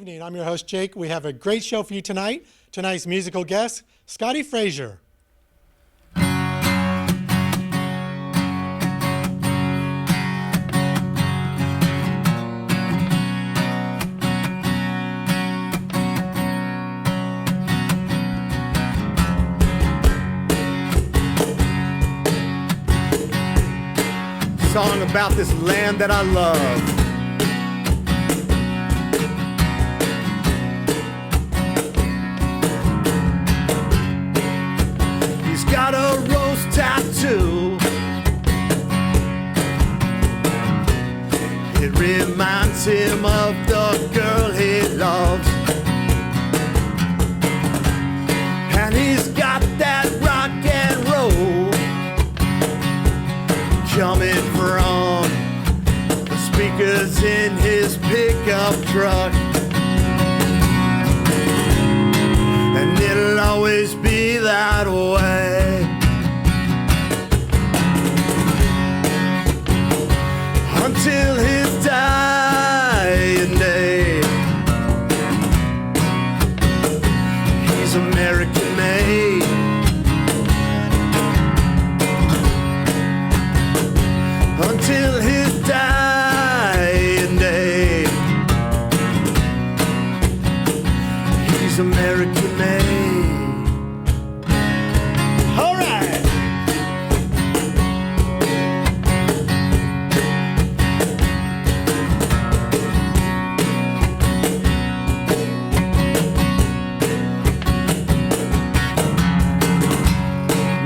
evening. I'm your host, Jake. We have a great show for you tonight. Tonight's musical guest, Scotti Fraser. Song about this land that I love. He's got a rose tattoo. It reminds him of the girl he loves. And he's got that rock and roll coming from the speakers in his pickup truck. And it'll always be that way until his dying day. He's American made. Until his dying day, he's American made. All right.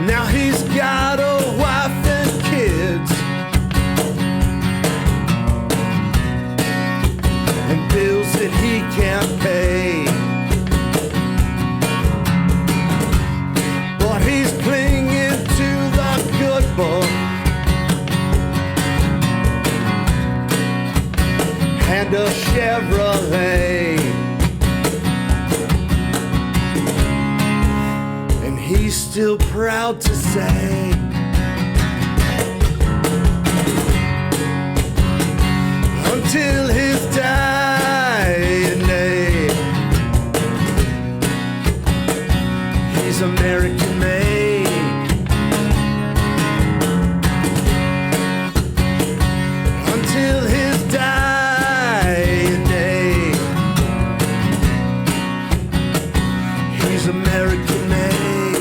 Now he's got a wife and kids, bills that he can't pay, but he's clinging to the good book and a Chevrolet, and he's still proud to say until his dying day, he's American made. Until his dying day, he's American made.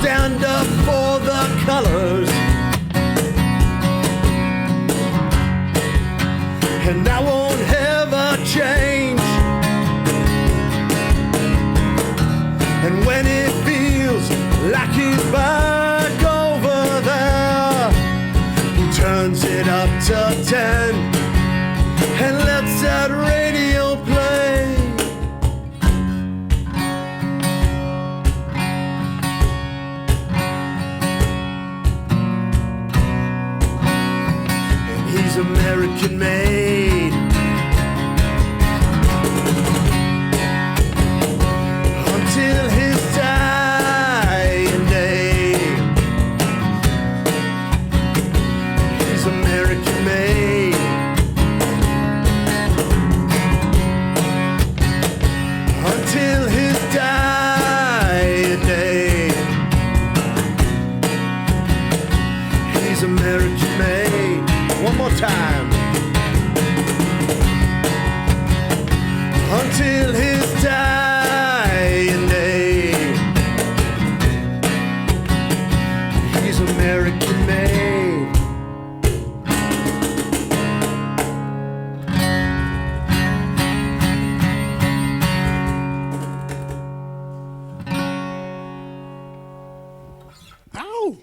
Stand up for the colors, and I won't ever change. And when it feels like he's back over there, he turns it up to 10 and lets that radio play. He's American made. Until his dying day, he's American made. Until his dying day, he's American made. One more time. Until his dying day, he's American made. Ow!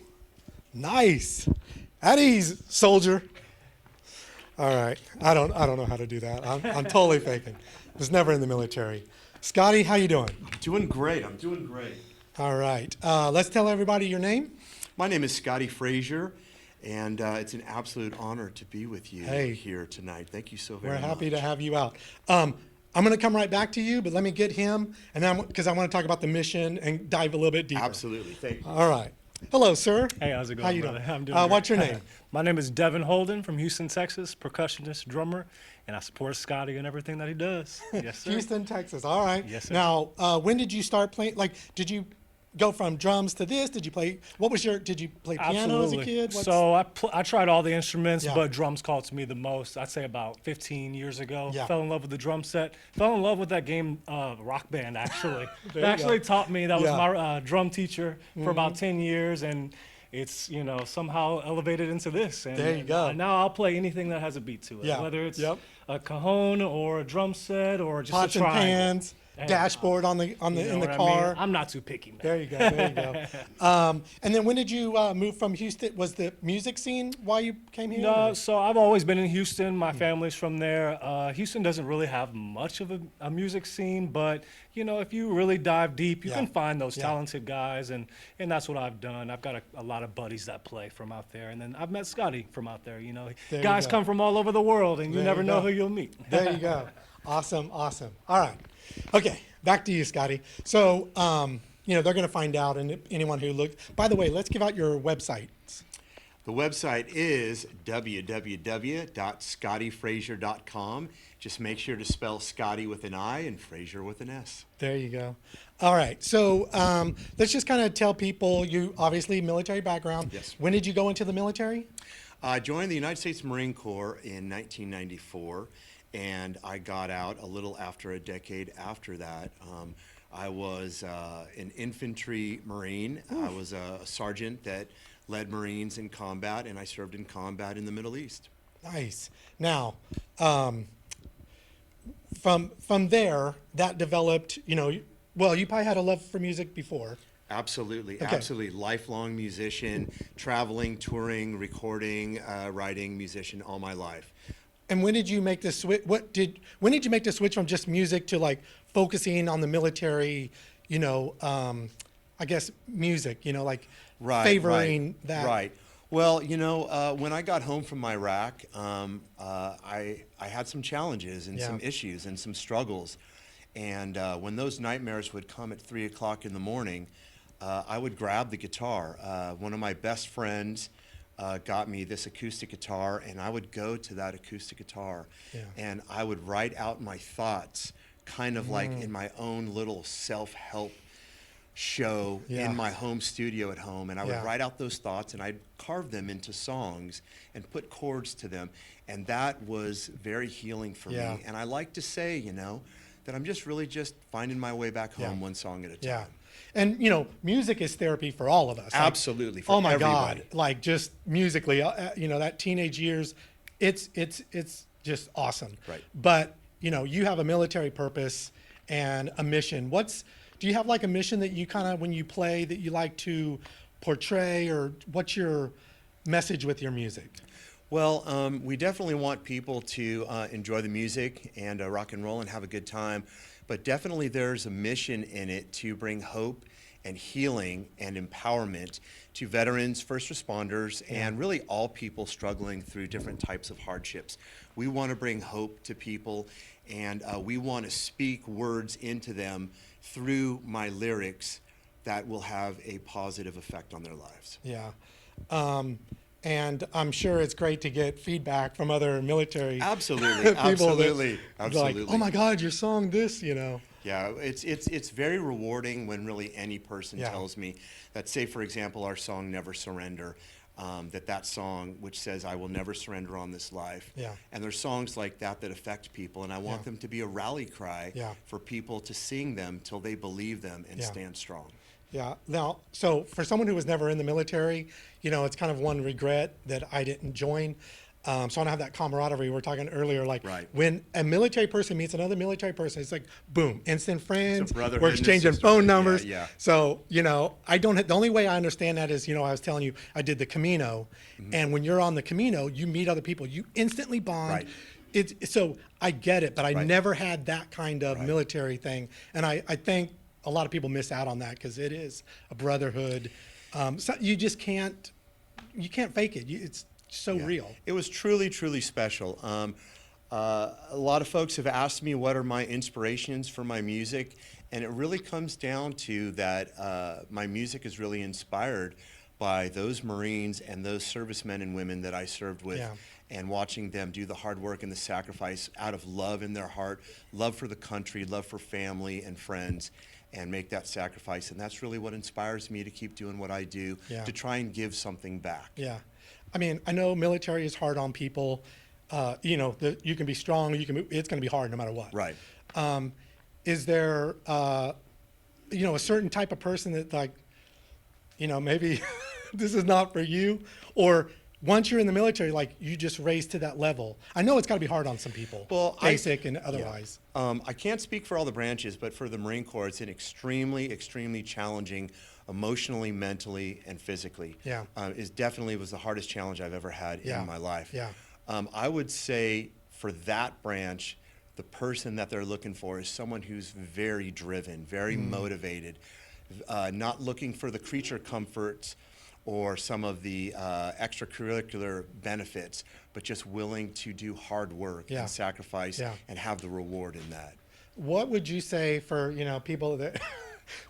Nice. At ease, soldier. All right. I don't know how to do that. I'm totally faking. I was never in the military. Scotti, how you doing? Doing great. I'm doing great. All right. Let's tell everybody your name. My name is Scotti Fraser, and it's an absolute honor to be with you Hey. here tonight. Thank you so very We're much. happy to have you out. I'm going to come right back to you, but let me get him, and then because I want to talk about the mission and dive a little bit deeper. Absolutely. Thank you. All right. Hello, sir. Hey, how's it going, How you brother? doing? I'm doing What's your great. name? My name is Devin Holden from Houston, Texas, percussionist, drummer, and I support Scotti and everything that he does. Yes, sir. Houston, Texas. All right. Yes, sir. Now, when did you start playing? Like, did you go from drums to this? Did you play? Did you play piano as a kid? So I tried all the instruments, Yeah. but drums called to me the most. I'd say about 15 years ago. Yeah. Fell in love with the drum set. Fell in love with that game, Rock Band, actually. There They you actually go. taught me. That was Yeah. my drum teacher for about 10 years, and it's, somehow elevated into this. And There you go. Now I'll play anything that has a beat to it, Yeah. whether it's Yep. a cajon or a drum set or just Pots a and triangle. pans, Hey, dashboard in You know the what I mean? car. I'm not too picky, man. There you go. There you go. And then when did you move from Houston? Was the music scene why you came here? No, or- so I've always been in Houston. My family's from there. Houston doesn't really have much of a music scene, but if you really dive deep, you Yeah. can find those Yeah. talented guys, and that's what I've done. I've got a lot of buddies that play from out there, and then I've met Scotti from out there. There you Guys go. come from all over the world, and you There never you know go. who you'll meet. There you go. Awesome, awesome. All right. Okay, back to you, Scotti. So, they're going to find out, and anyone who looked. By the way, let's give out your websites. The website is www.scottifraser.com. Just make sure to spell Scotti with an I and Fraser with an S. There you go. All right. So let's just kind of tell people, you obviously military background. Yes. When did you go into the military? I joined the United States Marine Corps in 1994, and I got out a little after a decade after that. I was an infantry Marine. I was a sergeant that led Marines in combat, and I served in combat in the Middle East. Nice. Now, from there, that developed. Well, you probably had a love for music before. Absolutely, Okay. absolutely. Lifelong musician, traveling, touring, recording, writing, musician all my life. And when did you make the switch? When did you make the switch from just music to like focusing on the military? I guess music. Like favoring that. Right. Well, when I got home from Iraq, I had some challenges and Yeah. some issues and some struggles. And when those nightmares would come at 3 o'clock in the morning, I would grab the guitar. One of my best friends got me this acoustic guitar, and I would go to that acoustic guitar, Yeah. and I would write out my thoughts, kind of like in my own little self-help show Yeah. in my home studio at home, and I would Yeah. write out those thoughts, and I'd carve them into songs and put chords to them, and that was very healing for Yeah. me. And I like to say, that I'm just really just finding my way back home, Yeah. one song at a time. Yeah. And music is therapy for all of us. Like, Absolutely, for oh my everybody. God! Like just musically, that teenage years, it's just awesome. Right. But you have a military purpose and a mission. Do you have like a mission that you kind of when you play that you like to portray, or what's your message with your music? Well, we definitely want people to enjoy the music and rock and roll and have a good time, but definitely there's a mission in it to bring hope and healing and empowerment to veterans, first responders, and really all people struggling through different types of hardships. We want to bring hope to people, and we want to speak words into them through my lyrics that will have a positive effect on their lives. Yeah. And I'm sure it's great to get feedback from other military Absolutely, people that absolutely, are absolutely. like, oh my God, your song, this, Yeah, it's very rewarding when really any person Yeah. tells me that, say, for example, our song "Never Surrender," that song which says "I will never surrender on this life." Yeah. And there's songs like that that affect people, and I want Yeah. them to be a rally cry Yeah. for people to sing them till they believe them and Yeah. stand strong. Yeah. Now, so for someone who was never in the military, it's kind of one regret that I didn't join. So I don't have that camaraderie. We were talking earlier, like Right. when a military person meets another military person, it's like boom, instant friends. brotherhood We're and a exchanging sisterhood. phone Yeah, numbers. yeah. So I don't. The only way I understand that is I was telling you I did the Camino, and when you're on the Camino, you meet other people. You instantly bond. Right. So I get it, but I Right. never had that kind of Right. military thing, and I think a lot of people miss out on that because it is a brotherhood. So you just can't fake it. It's so Yeah. real. It was truly, truly special. A lot of folks have asked me what are my inspirations for my music, and it really comes down to that my music is really inspired by those Marines and those servicemen and women that I served with, Yeah. and watching them do the hard work and the sacrifice out of love in their heart, love for the country, love for family and friends, and make that sacrifice. And that's really what inspires me to keep doing what I do, Yeah. to try and give something back. Yeah. I mean, I know military is hard on people. You know, you can be strong, it's going to be hard no matter what. Right. Is there, you know, a certain type of person that, like, you know, maybe this is not for you, or once you're in the military, like, you just raise to that level? I know it's got to be hard on some people, Well, basic and otherwise. I can't speak for all the branches, but for the Marine Corps, it's an extremely, extremely challenging, emotionally, mentally, and physically. Yeah. It definitely was the hardest challenge I've ever had Yeah. in my life. Yeah. I would say for that branch, the person that they're looking for is someone who's very driven, very motivated, not looking for the creature comforts or some of the extracurricular benefits, but just willing to do hard work Yeah. and sacrifice Yeah. and have the reward in that. What would you say for, you know, people that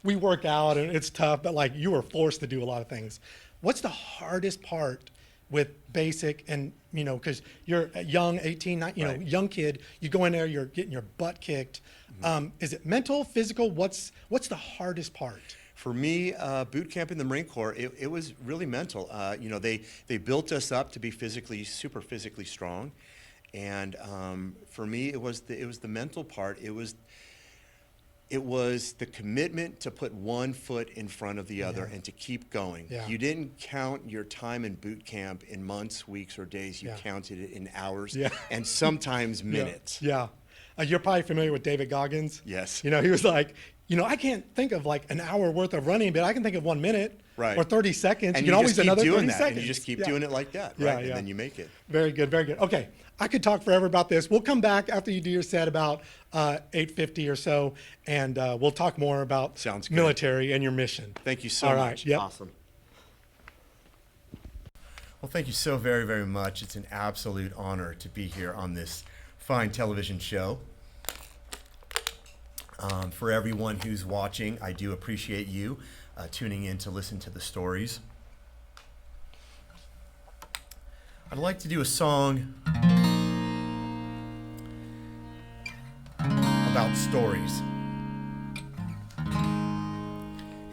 we work out and it's tough, but like you were forced to do a lot of things? What's the hardest part with basic? And, you know, because you're a young 18, 19, you know, Right. young kid, you go in there, you're getting your butt kicked. Is it mental, physical? What's the hardest part? For me, boot camp in the Marine Corps, it was really mental. You know, they built us up to be super physically strong, and for me, it was the mental part. It was the commitment to put one foot in front of the other and to keep going. Yeah. You didn't count your time in boot camp in months, weeks, or days. You Yeah. counted it in hours Yeah. and sometimes minutes. Yeah. You're probably familiar with David Goggins. Yes. You know, he was like, you know, I can't think of like an hour worth of running, but I can think of 1 minute Right. or 30 seconds. And you you can always just keep another doing 30 that, seconds. and you just keep Yeah. doing it like that, Yeah, right? yeah. And then you make it. Very good, very good. Okay, I could talk forever about this. We'll come back after you do your set about 8:50 or so, and we'll talk more about Sounds good. military and your mission. Thank you so All right, much. yep. Awesome. Well, thank you so very, very much. It's an absolute honor to be here on this fine television show. For everyone who's watching, I do appreciate you tuning in to listen to the stories. I'd like to do a song about stories.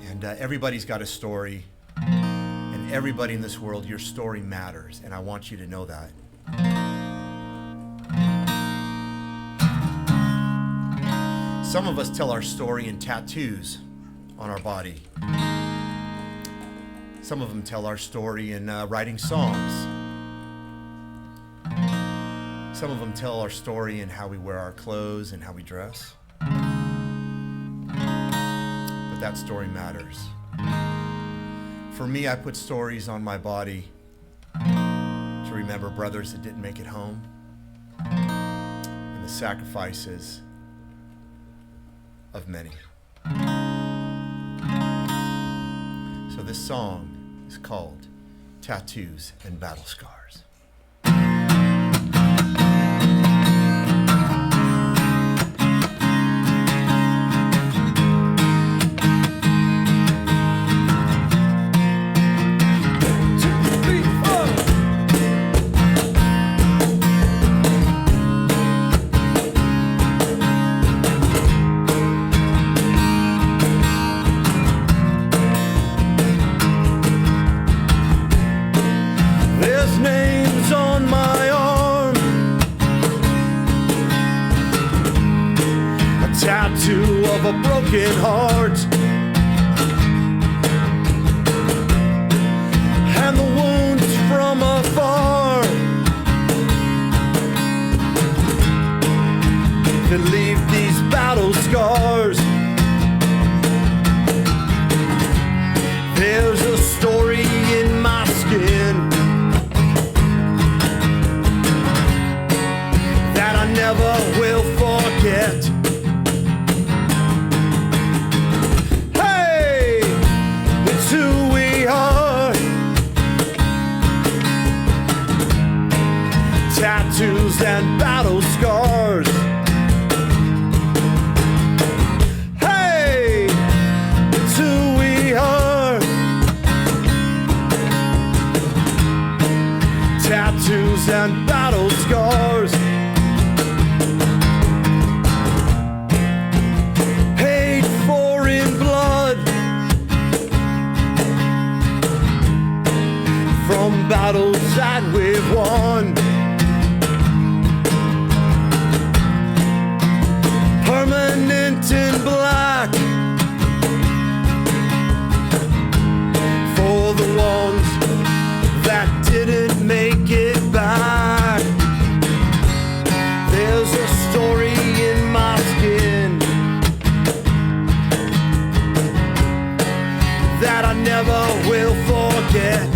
And everybody's got a story, and everybody in this world, your story matters, and I want you to know that. Some of us tell our story in tattoos on our body. Some of them tell our story in writing songs. Some of them tell our story in how we wear our clothes and how we dress. But that story matters. For me, I put stories on my body to remember brothers that didn't make it home and the sacrifices of many. So this song is called Tattoos and Battle Scars. There's names on my arm, a tattoo of a broken heart, and the wounds from afar that leave these battle scars. There's a story in my skin that I never will forget. tattoos and battle scars. Hey, it's who we are. Tattoos and battle scars. Paid for in blood from battles that we've won. Permanent in black for the ones that didn't make it back. There's a story in my skin that I never will forget.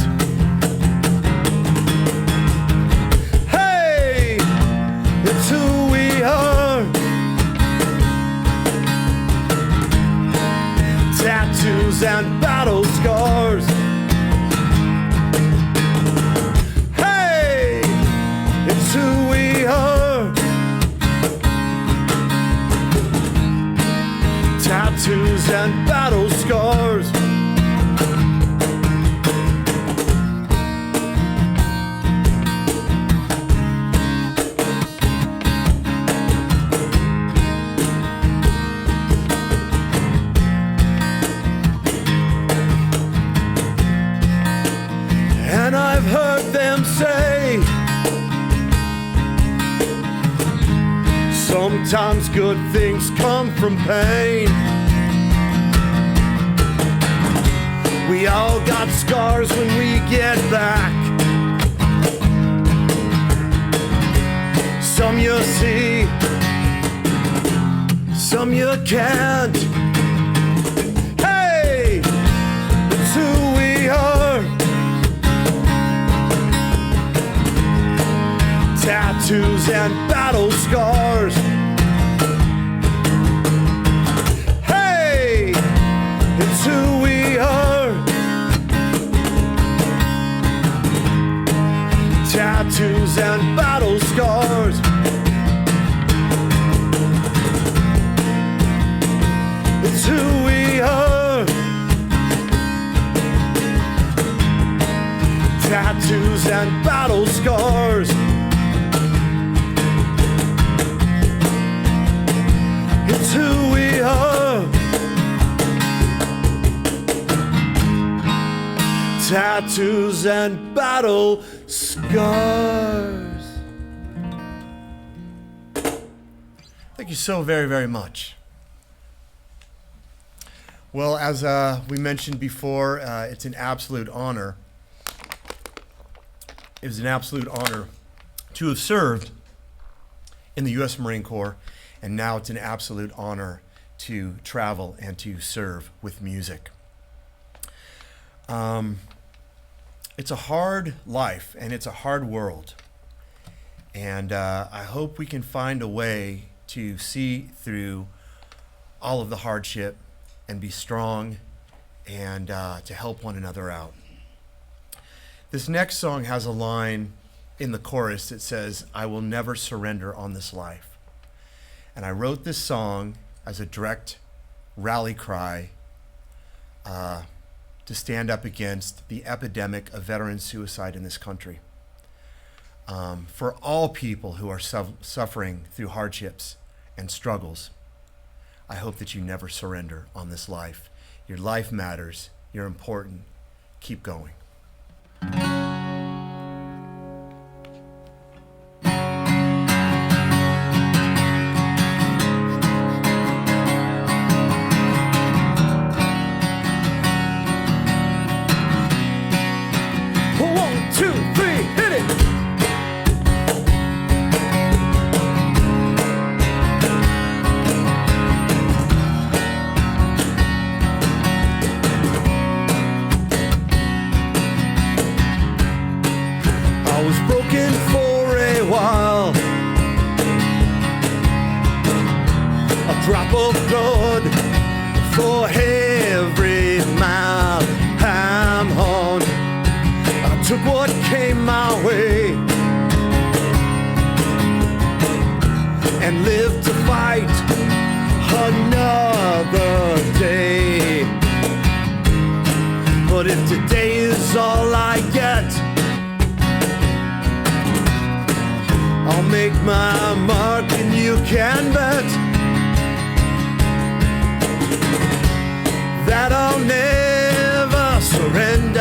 Hey, it's who we are. Tattoos and battle scars. Hey, it's who we are. Tattoos and battle scars. And I've heard them say sometimes good things come from pain. We all got scars when we get back. Some you see, some you can't. Hey, it's who we are. Tattoos and battle scars. Hey, it's who we are. Tattoos and battle scars. It's who we are. Tattoos and battle scars. It's who we are. Tattoos and battle scars. Thank you so very, very much. Well, as we mentioned before, it's an absolute honor. It was an absolute honor to have served in the U.S. Marine Corps. And now it's an absolute honor to travel and to serve with music. It's a hard life and it's a hard world. And I hope we can find a way to see through all of the hardship and be strong and to help one another out. This next song has a line in the chorus that says, "I will never surrender on this life." And I wrote this song as a direct rally cry to stand up against the epidemic of veteran suicide in this country. For all people who are suffering through hardships and struggles, I hope that you never surrender on this life. Your life matters. You're important. Keep going. Drop of blood for every mile I'm on. I took what came my way. make my mark, and you can bet that I'll never surrender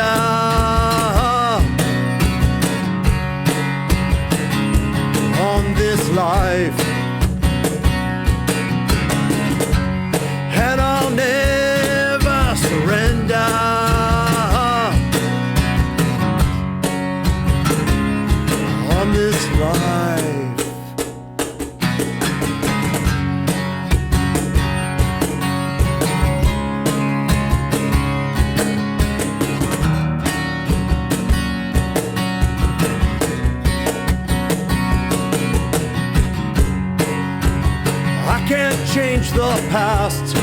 on this life, and I'll never surrender on this life. I can't change the past,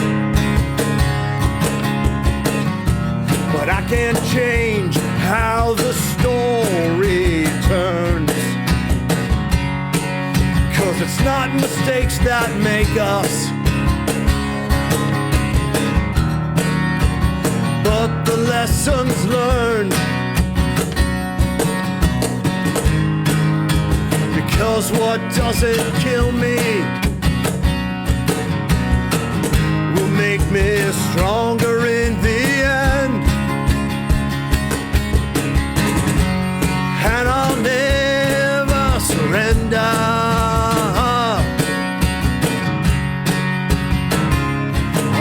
but I can change how the story turns. 'Cause it's not mistakes that make us, but the lessons learned. Because what doesn't kill me will make me stronger in the end. And I'll never surrender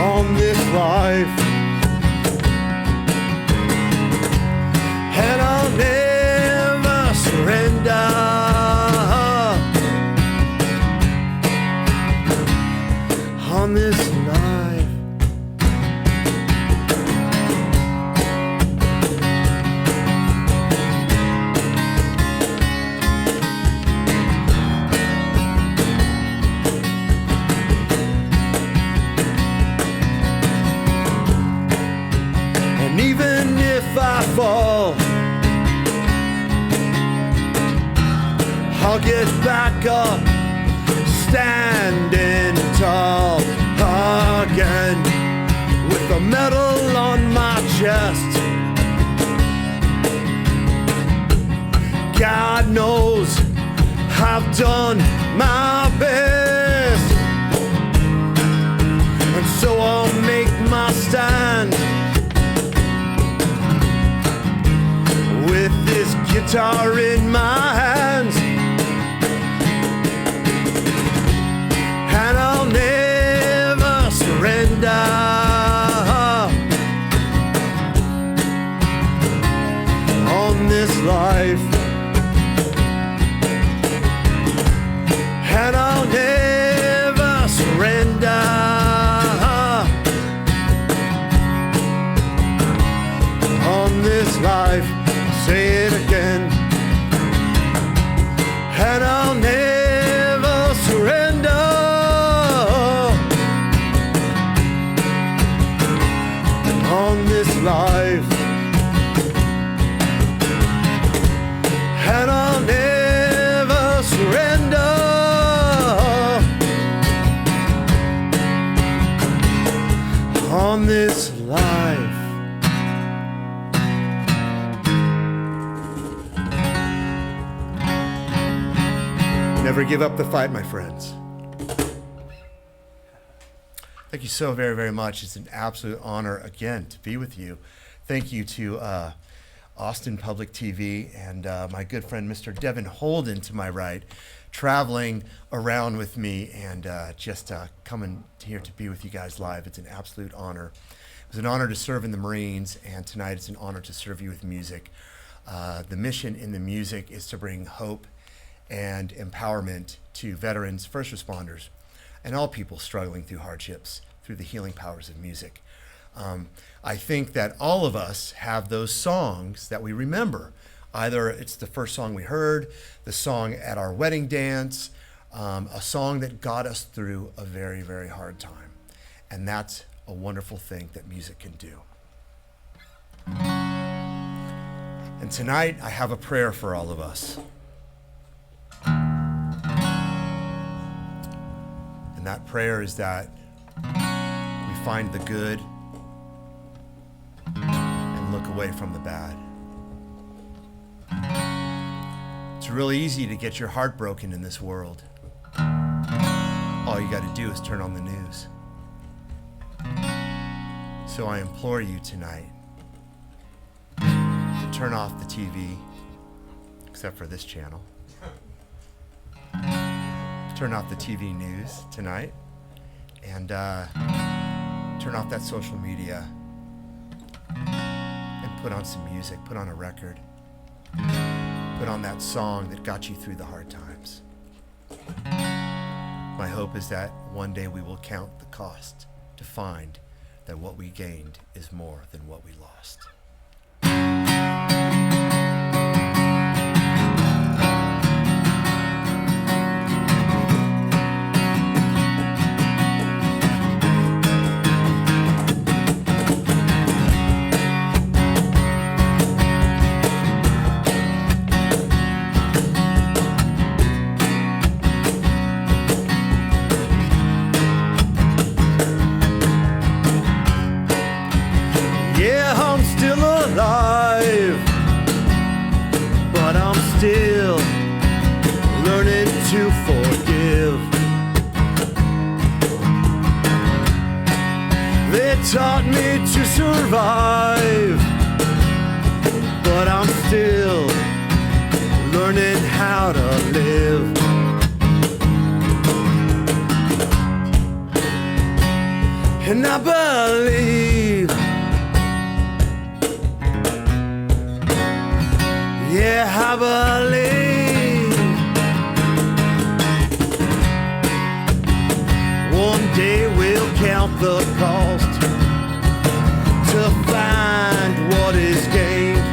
on this life. And I'll never surrender on this life. And even if I fall, I'll get back up, standing tall again, with a medal on my chest. God knows I've done my best, and so I'll make my stand with this guitar in my hands. And I'll never surrender on this life. And I'll never surrender on this life. Say it again. And I'll never surrender on this life. And I'll never surrender on this life. Never give up the fight, my friends. Thank you so very, very much. It's an absolute honor, again, to be with you. Thank you to Austin Public TV and my good friend, Mr. Devin Holden, to my right, traveling around with me and just coming here to be with you guys live. It's an absolute honor. It was an honor to serve in the Marines, and tonight it's an honor to serve you with music. The mission in the music is to bring hope and empowerment to veterans, first responders, and all people struggling through hardships through the healing powers of music. I think that all of us have those songs that we remember. Either it's the first song we heard, the song at our wedding dance, a song that got us through a very, very hard time. And that's a wonderful thing that music can do. And tonight I have a prayer for all of us. And that prayer is that we find the good and look away from the bad. It's It's really easy to get your heart broken in this world. All you got to do is turn on the news. So I implore you tonight, turn off the TV, except for this channel. Turn off the TV news tonight, and turn off that social media, and put on some music, put on a record, put on that song that got you through the hard times. My hope is that one day we will count the cost to find that what we gained is more than what we lost. Yeah, I'm still alive, but I'm still learning to forgive. They taught me to survive, but I'm still learning how to live. And I believe, yeah, I believe one day we'll count the cost to find what is gained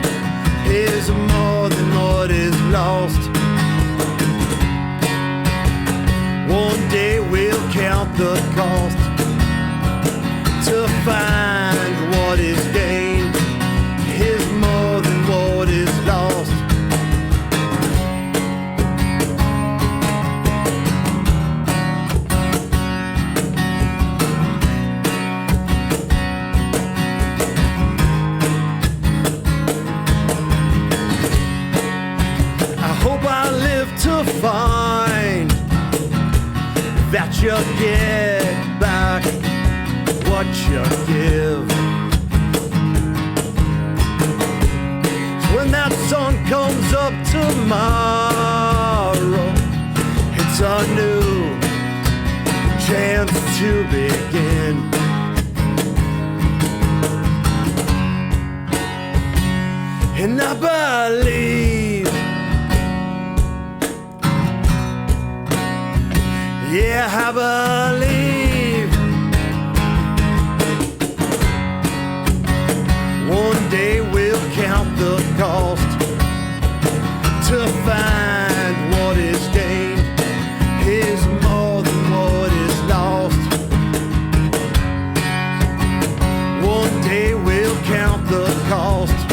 is more than what is lost. One day we'll count the cost to find what is gained is more than what is lost. I hope I live to find that you get back what you give. When that sun comes up tomorrow, it's a new chance to begin. And I believe, yeah, I believe one day we'll count the cost to find what is gained is more than what is lost. One day we'll count the cost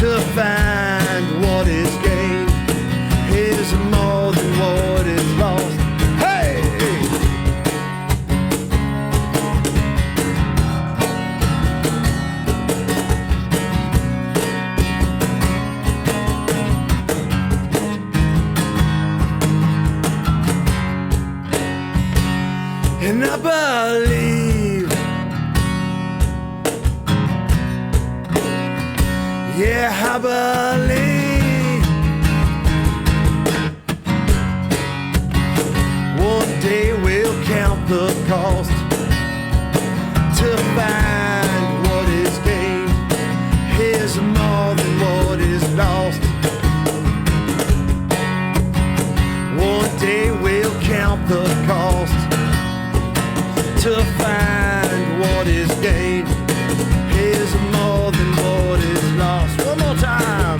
to find what is gained is more than what is lost. Hey! And I believe, yeah, I believe one day we'll count the cost to find what is gained is more than what is lost. One day we'll count the cost to find what is gained is more than what is lost. One more time.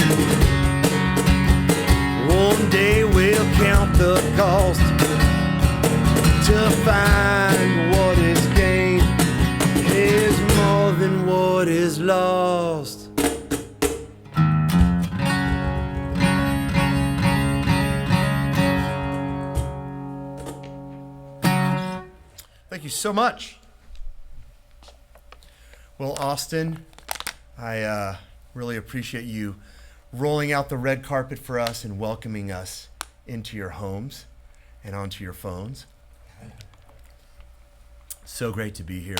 One day we'll count the cost to find what is gained is more than what is lost. Thank you so much. Well, Austin, I really appreciate you rolling out the red carpet for us and welcoming us into your homes and onto your phones. So great to be here.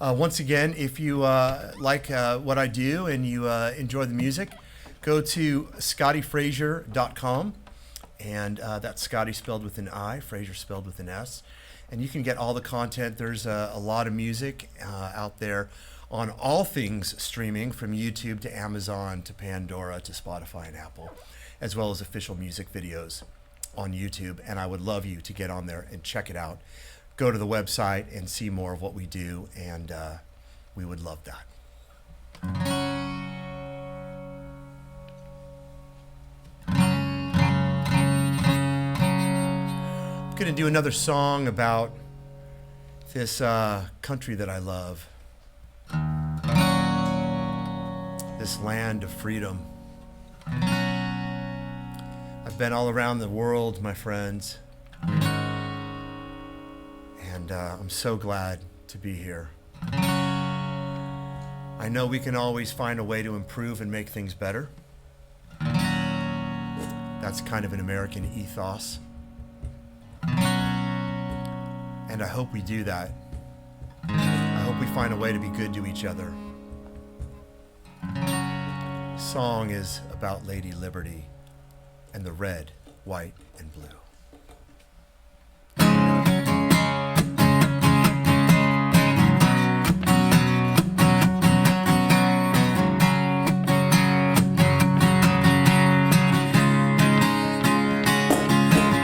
Once again, if you like what I do and you enjoy the music, go to scottifraser.com, and that's Scotti spelled with an I, Fraser spelled with an S, and you can get all the content. There's a lot of music out there on all things streaming, from YouTube to Amazon to Pandora to Spotify and Apple, as well as official music videos on YouTube, and I would love you to get on there and check it out. Go to the website and see more of what we do, and we would love that. I'm going to do another song about this country that I love, this land of freedom. I've been all around the world, my friends, and I'm so glad to be here. I know we can always find a way to improve and make things better. That's kind of an American ethos. And I hope we do that. I hope we find a way to be good to each other. Song is about Lady Liberty and the red, white, and blue.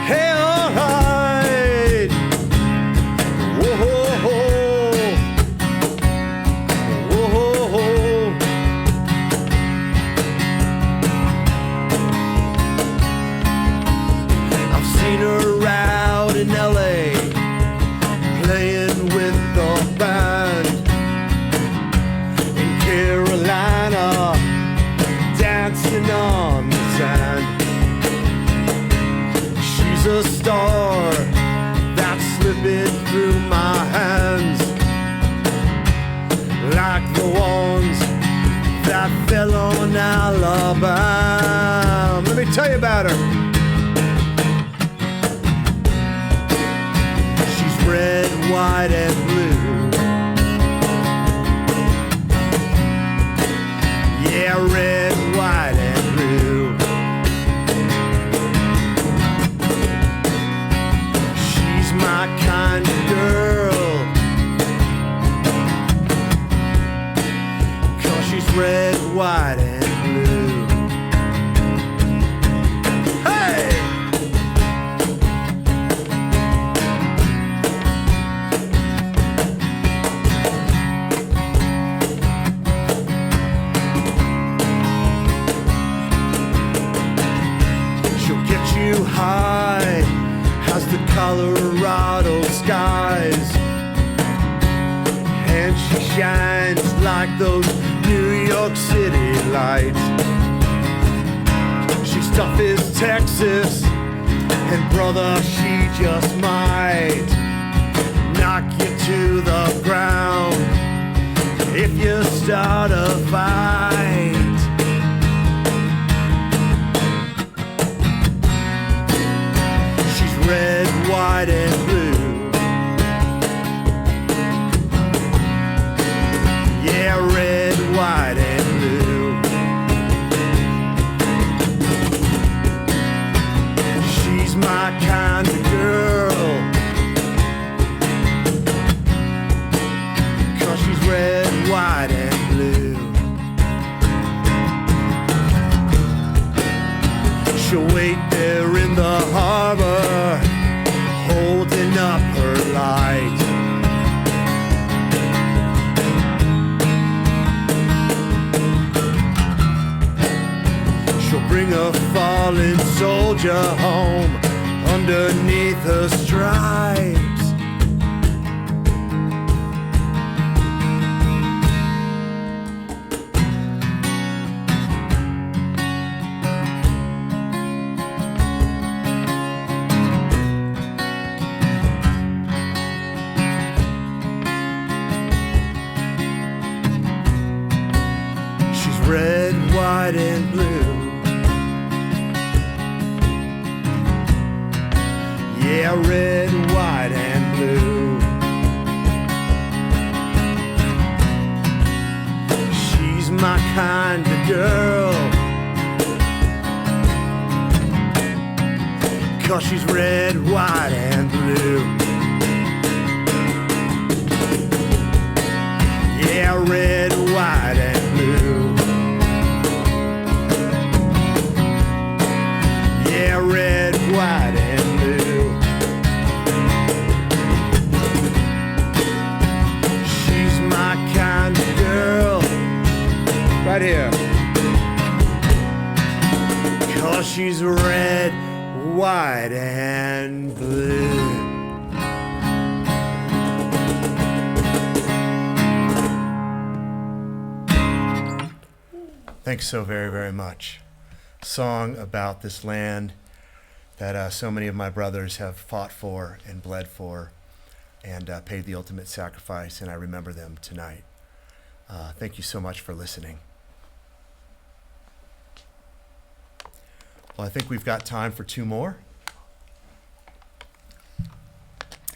Hey, all right. Whoa, whoa, whoa. I've seen her out in LA playing with the band. In Carolina, dancing on the sand. She's a star that's slipping through my hands, like the ones that fell on Alabama. Let me tell you about her. She's red, white, and blue. Yeah, red, white, and blue. She's my kind of girl, 'cause she's red, white, and blue. Hey! She'll get you high as the Colorado skies, and she shines like those New York City lights. She's tough as Texas, and brother, she just might knock you to the ground if you start a fight. She's red, white, and blue. Yeah, red, white, and blue. She's my kind of girl, 'cause she's red, white, and blue. She'll wait there in the harbor, holding up her light. She'll bring a fallen soldier home underneath her stripes. red, white, and blue. Yeah, red, white, and blue. She's my kind of girl, 'cause she's red, white, and blue. Yeah, red, white, and blue. Yeah, red, white, and blue. She's my kind of girl. Right here. 'Cause she's red, white, and blue. Thanks so very, very much. Song about this land that so many of my brothers have fought for and bled for and paid the ultimate sacrifice, and I remember them tonight. Thank you so much for listening. Well, I think we've got time for two more.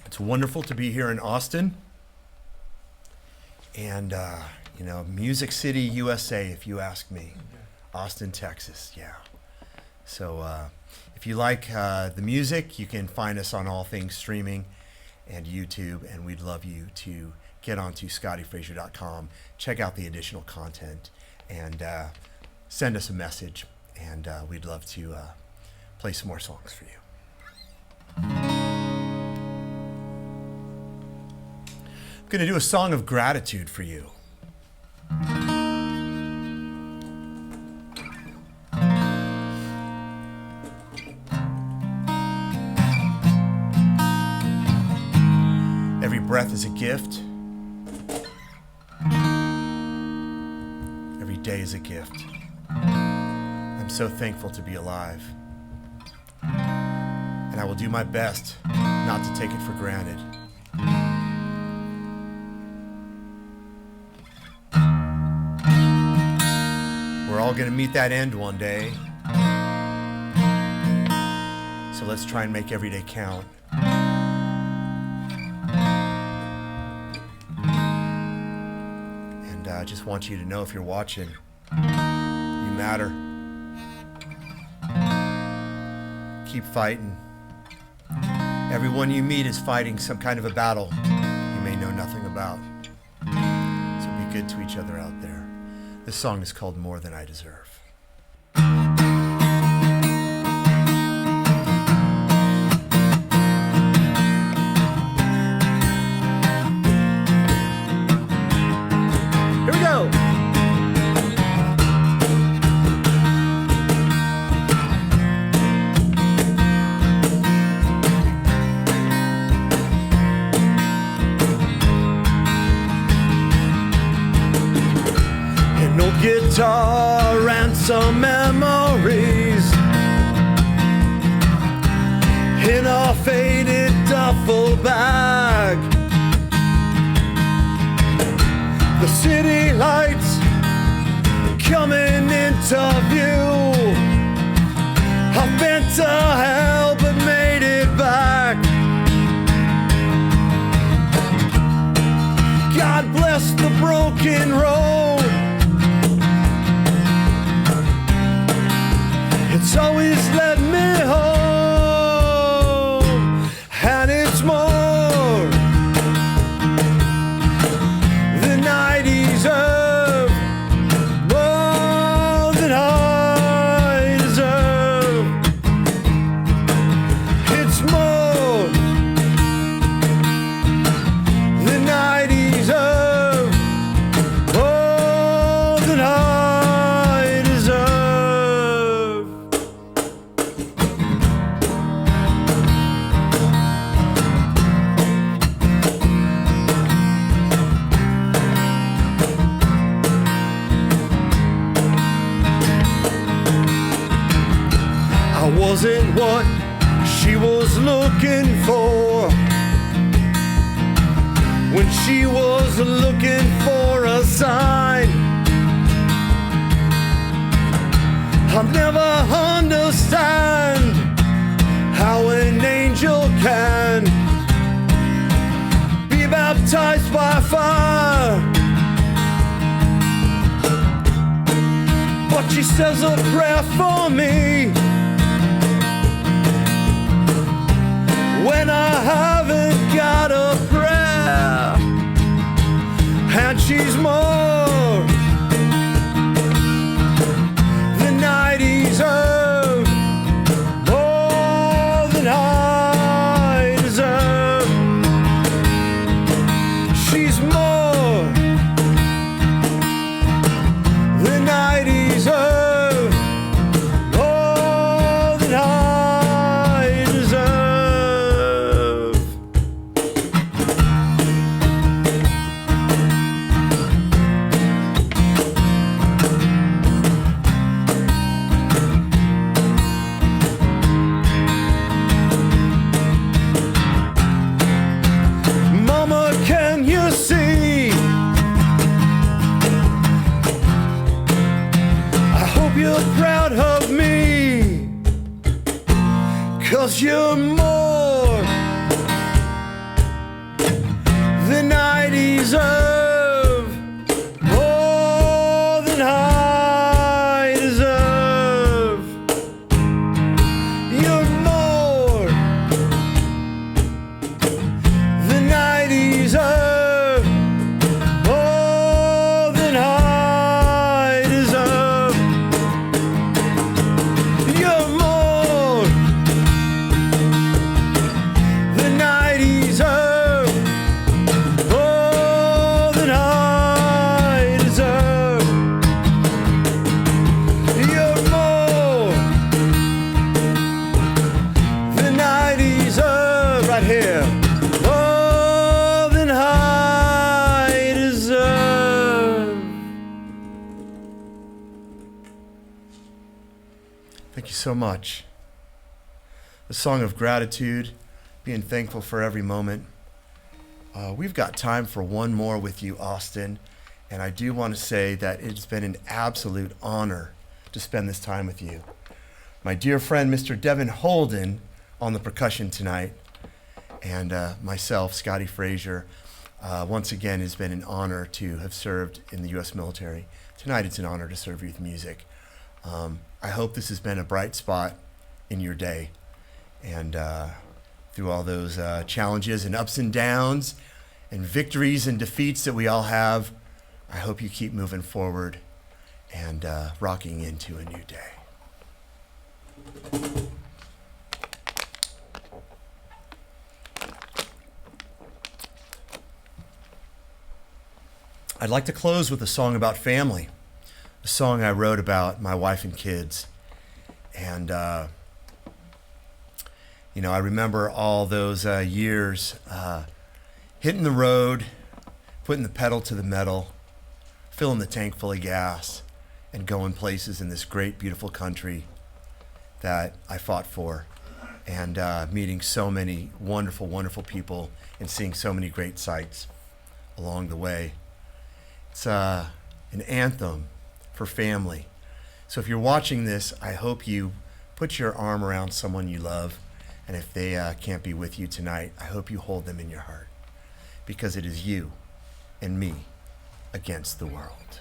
It's wonderful to be here in Austin. And, Music City, USA, if you ask me. Austin, Texas, yeah. So if you like the music, you can find us on all things streaming and YouTube, and we'd love you to get onto ScottiFraser.com, check out the additional content, and send us a message, and we'd love to play some more songs for you. I'm going to do a song of gratitude for you. Every breath is a gift. Every day is a gift. I'm so thankful to be alive. And I will do my best not to take it for granted. We're all going to meet that end one day. So let's try and make every day count. And I just want you to know, if you're watching, you matter. Keep fighting. Everyone you meet is fighting some kind of a battle you may know nothing about. So be good to each other out there. This song is called More Than I Deserve. Here we go. Guitar and some memories in a faded duffel bag. The city lights coming into view. I've been to hell but made it back. God bless the broken road. It's always led me home, and it's more than I deserve, more than I deserve. It's more than I deserve, more than I deserve. I wasn't what she was looking for when she was looking for a sign. I'll never understand how an angel can be baptized by fire, but she says a prayer for me when I haven't got a prayer, and she's more than I deserve, more than I deserve. She's more than I deserve, more than I deserve. Mama, can you see? I hope you're proud of me, 'cause you're more than I deserve, more than I deserve. You're more than I deserve, more than I deserve. You're more than I deserve, more than I deserve. You're more than I deserve, right here. More than I deserve. Thank you so much. A song of gratitude, being thankful for every moment. We've got time for one more with you, Austin, and I do want to say that it's been an absolute honor to spend this time with you. My dear friend, Mr. Devin Holden, on the percussion tonight, and myself, Scotti Fraser. Once again, it's been an honor to have served in the U.S. military. Tonight, it's an honor to serve you with music. I hope this has been a bright spot in your day, and through all those challenges and ups and downs and victories and defeats that we all have, I hope you keep moving forward and rocking into a new day. I'd like to close with a song about family, a song I wrote about my wife and kids. And, I remember all those years hitting the road, putting the pedal to the metal, filling the tank full of gas, and going places in this great, beautiful country that I fought for, and meeting so many wonderful, wonderful people and seeing so many great sights along the way. It's an anthem for family. So if you're watching this, I hope you put your arm around someone you love, and if they can't be with you tonight, I hope you hold them in your heart, because it is you and me against the world.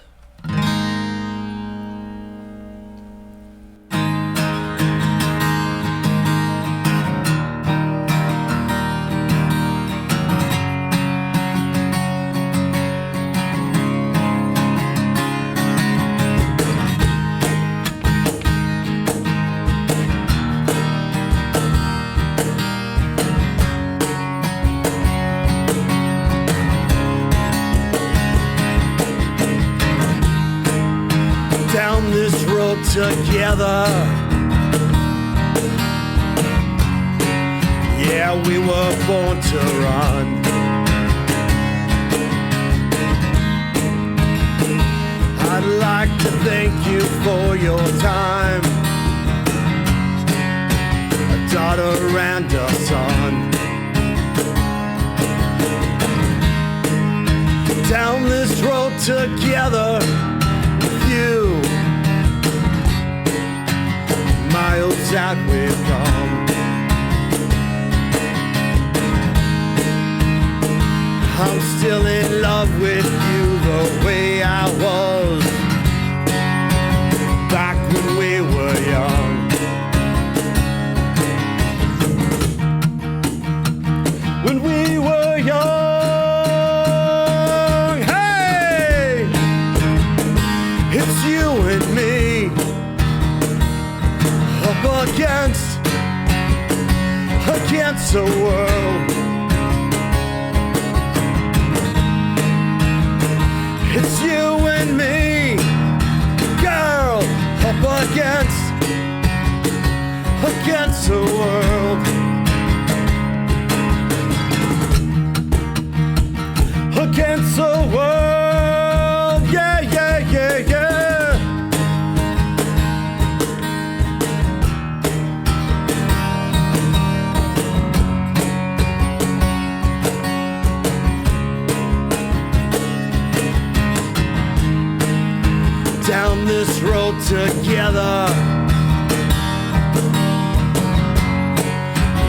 Down this road together, yeah, we were born to run. I'd like to thank you for your time, a daughter and a son. Down this road together with you, that we've come. I'm still in love with you the way I was back when we were young. When we were young, hey, it's you and me up against the world. It's you and me, girl, up against the world. Against the world, yeah, yeah, yeah, yeah. Down this road together,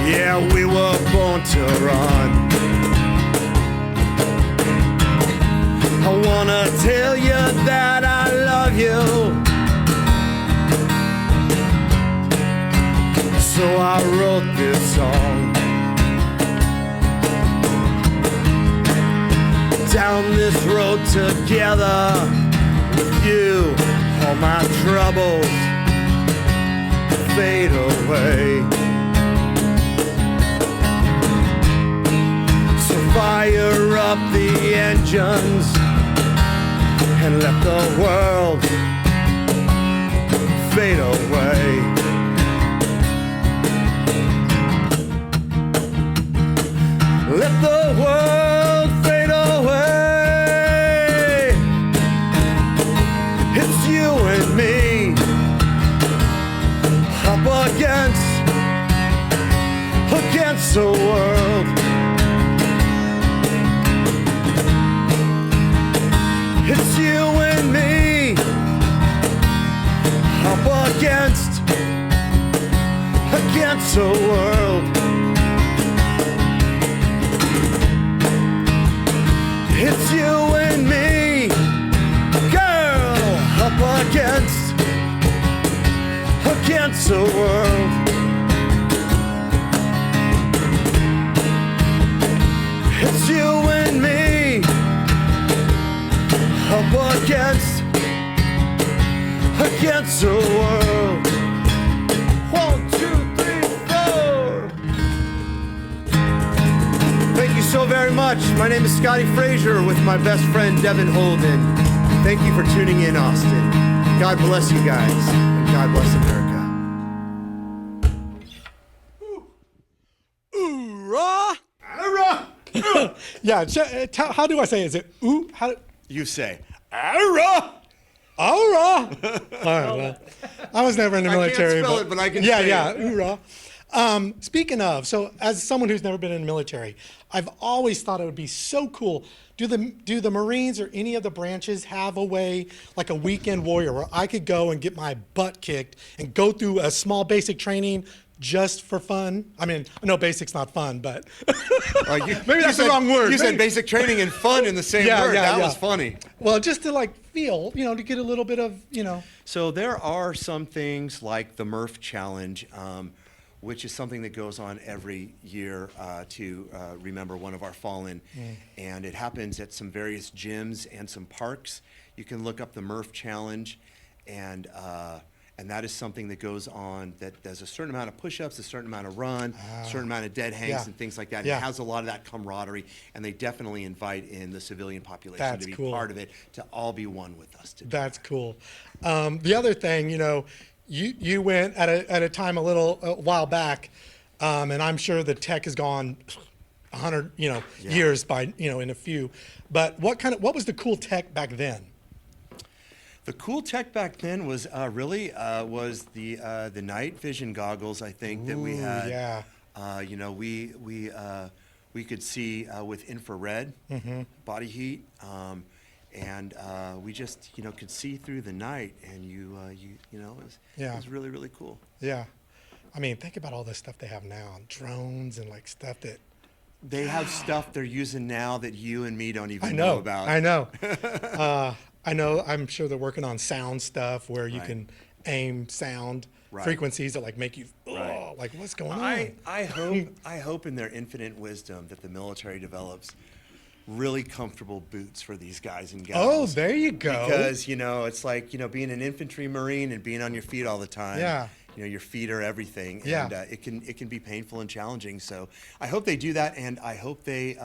yeah, we were born to run. I wanna tell you that I love you, so I wrote this song. Down this road together with you, all my troubles fade away. So fire up the engines and let the world fade away. Let the world fade away. It's you and me up against the world. It's you and me up against the world. It's you and me, girl, up against the world. It's you and me up against the world. 1, 2, 3, 4. Thank you so very much. My name is Scotti Fraser with my best friend Devin Holden. Thank you for tuning in, Austin. God bless you guys, and God bless America. Hoorah! Yeah, how do I say it? Is it ooh? How? You say, Hoorah! All right, well, I was never in the I can't military. spell it, but I can yeah, say yeah, it. hoorah. Speaking of, so as someone who's never been in the military, I've always thought it would be so cool. Do the Marines or any of the branches have a way, like a weekend warrior, where I could go and get my butt kicked and go through a small basic training just for fun? I mean, I know basic's not fun, but maybe that's the wrong word. You said Maybe- basic training and fun in the same word. That was funny. Well, just to like feel, to get a little bit of, So there are some things like the Murph Challenge, which is something that goes on every year to remember one of our fallen. And it happens at some various gyms and some parks. You can look up the Murph Challenge, and that is something that goes on that does a certain amount of push-ups, a certain amount of run, a certain amount of dead hangs Yeah. and things like that. Yeah. It has a lot of that camaraderie, and they definitely invite in the civilian population That's to be cool. part of it, to all be one with us. That's cool. The other thing, you went at a time a while back, and I'm sure the tech has gone 100 years by in a few. But what was the cool tech back then? The cool tech back then was was the night vision goggles. I think that we had. Yeah. We could see with infrared body heat, and we just could see through the night, and it was really really cool. Yeah. I mean, think about all the stuff they have now, drones and like stuff that. They have stuff they're using now that you and me don't I even know. know about. I know. I know. I'm sure they're working on sound stuff where you Right. can aim sound Right. frequencies that like make you, Right. like what's going on? I hope in their infinite wisdom that the military develops really comfortable boots for these guys and gals. Oh, there you go. Because, it's like, being an infantry Marine and being on your feet all the time. Yeah. Your feet are everything. Yeah. And it can be painful and challenging. So I hope they do that, and I hope they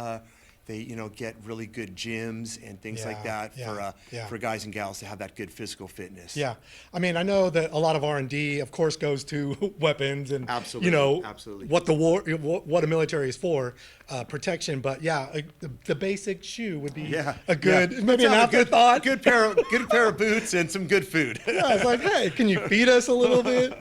get really good gyms and things like Yeah, that yeah. for guys and gals to have that good physical fitness. Yeah, I mean, I know that a lot of R&D, of course, goes to weapons and Absolutely, absolutely. what a military is for, protection. But yeah, the basic shoe would be Yeah. a good, Yeah. maybe Let's an have a afterthought. good pair of boots and some good food. Yeah, it's like, hey, can you feed us a little bit?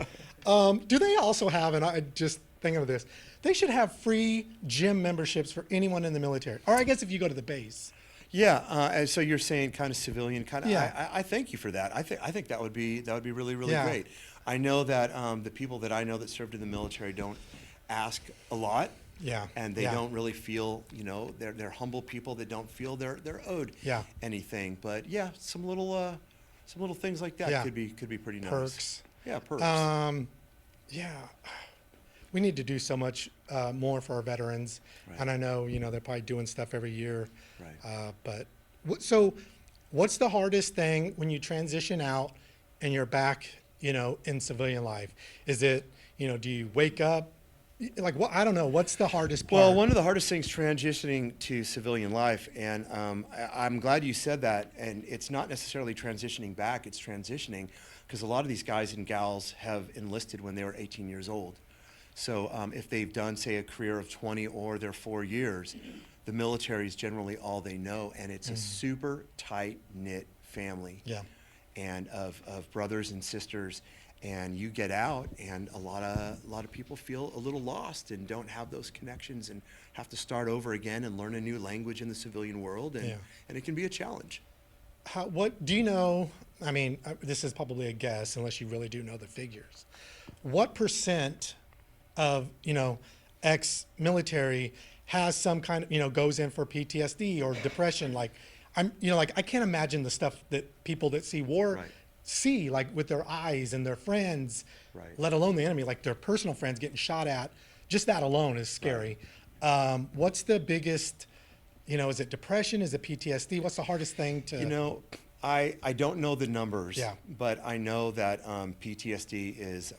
Do they also have? And I just thinking of this, they should have free gym memberships for anyone in the military, or I guess if you go to the base. Yeah, and so you're saying kind of civilian, kind of. Yeah. I thank you for that. I think that would be really Yeah. great. I know that the people that I know that served in the military don't ask a lot. Yeah, And they yeah. don't really feel, they're humble people that don't feel they're owed Yeah. anything. But yeah, some little things like that Yeah. could be pretty nice. Perks. Yeah, perks. Yeah, we need to do so much more for our veterans, Right. and I know they're probably doing stuff every year. Right. But so, what's the hardest thing when you transition out and you're back, in civilian life? Is it, do you wake up? Like what? I don't know. What's the hardest part? Well, one of the hardest things transitioning to civilian life, and I'm glad you said that, and it's not necessarily transitioning back, it's transitioning, because a lot of these guys and gals have enlisted when they were 18 years old. So if they've done, say, a career of 20 or their 4 years, the military is generally all they know, and it's a super tight-knit family. Yeah. And of brothers and sisters. And you get out, and a lot of people feel a little lost and don't have those connections and have to start over again and learn a new language in the civilian world, and Yeah. and it can be a challenge. What do you know? I mean, this is probably a guess, unless you really do know the figures. What percent of ex-military has some kind of goes in for PTSD or depression? Like, I can't imagine the stuff that people that see war. Right. See, like with their eyes and their friends, Right. let alone the enemy, like their personal friends getting shot at. Just that alone is scary. What's the biggest, is it depression? Is it PTSD? What's the hardest thing to? I don't know the numbers, Yeah. but I know that PTSD is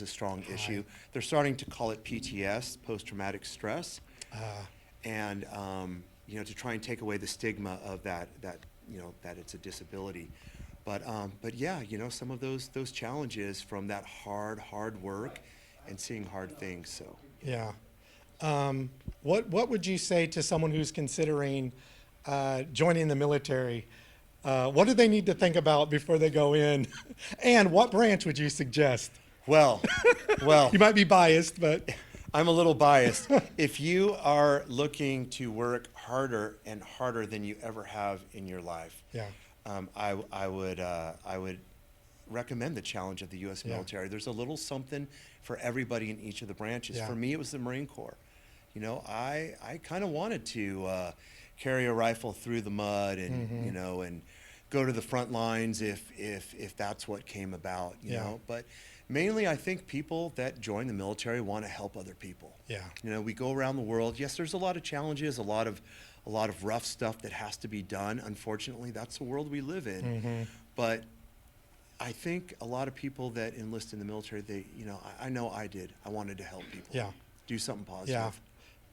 a strong issue. They're starting to call it PTS, post-traumatic stress, and to try and take away the stigma of that that it's a disability. But yeah, some of those challenges from that hard work and seeing hard things. So Yeah. What would you say to someone who's considering joining the military? What do they need to think about before they go in? And what branch would you suggest? well, You might be biased, but I'm a little biased. If you are looking to work harder and harder than you ever have in your life, yeah, I would recommend the challenge of the U.S. Yeah. military. There's a little something for everybody in each of the branches. Yeah. For me, it was the Marine Corps. I kind of wanted to carry a rifle through the mud and Mm-hmm. and go to the front lines if that's what came about. You Yeah. know, but mainly I think people that join the military want to help other people. Yeah. We go around the world. Yes, there's a lot of challenges, a lot of rough stuff that has to be done. Unfortunately, that's the world we live in. Mm-hmm. But I think a lot of people that enlist in the military, I know I did. I wanted to help people. Yeah. Do something positive.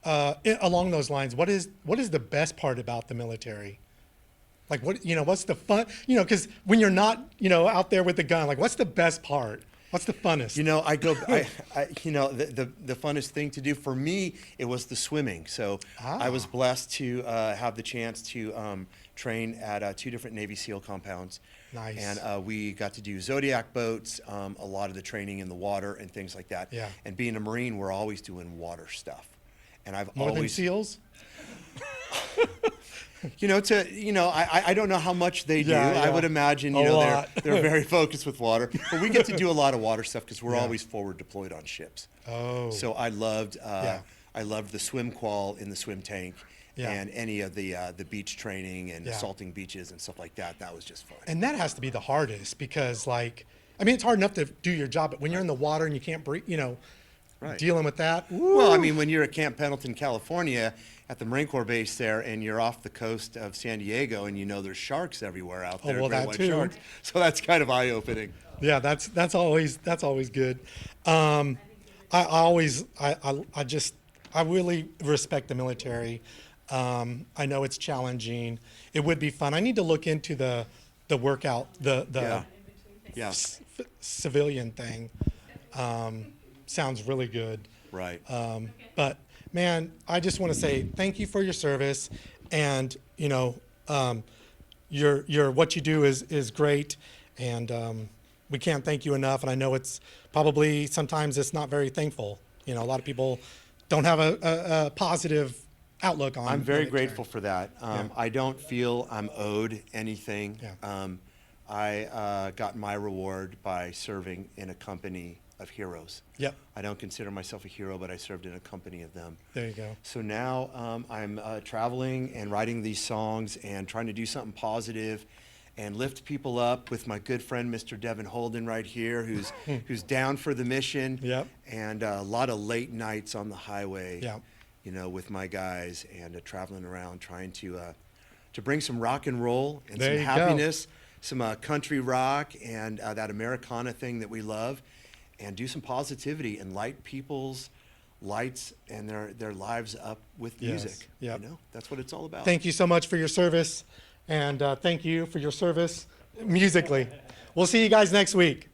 Yeah. Along those lines, what is the best part about the military? Like what's the fun? Because when you're not, out there with the gun, like what's the best part? What's the funnest? The funnest thing to do for me, it was the swimming. So I was blessed to have the chance to train at 2 different Navy SEAL compounds. Nice. And we got to do Zodiac boats, a lot of the training in the water and things like that. Yeah. And being a Marine, we're always doing water stuff. And I've More always than SEALs? I don't know how much they do. Yeah, I yeah. would imagine, A they're lot. very focused with water. But we get to do a lot of water stuff because we're Yeah. always forward deployed on ships. Oh. So I loved Yeah. the swim qual in the swim tank, Yeah. and any of the beach training and Yeah. assaulting beaches and stuff like that. That was just fun. And that has to be the hardest because, like, I mean, it's hard enough to do your job, but when you're in the water and you can't breathe, Right. dealing with that. Well, I mean, when you're at Camp Pendleton, California, at the Marine Corps base there, and you're off the coast of San Diego, and there's sharks everywhere out there, well, great that white too. sharks. So that's kind of eye-opening. Yeah, that's always good. I really respect the military. I know it's challenging. It would be fun. I need to look into the workout, the Yeah. civilian thing. Sounds really good. Right. But man, I just want to say thank you for your service, and your what you do is great, and we can't thank you enough. And I know it's probably sometimes it's not very thankful. A lot of people don't have a positive outlook on. I'm very military. grateful for that. Yeah. I don't feel I'm owed anything. Yeah. I got my reward by serving in a company of heroes. Yep. I don't consider myself a hero, but I served in a company of them. There you go. So now I'm traveling and writing these songs and trying to do something positive and lift people up with my good friend, Mr. Devin Holden, right here, who's down for the mission. Yep. And a lot of late nights on the highway, Yep. with my guys, and traveling around trying to bring some rock and roll and There some you go. happiness, some country rock and that Americana thing that we love, and do some positivity and light people's lights and their lives up with Yes. music. Yep. That's what it's all about. Thank you so much for your service, and thank you for your service musically. We'll see you guys next week.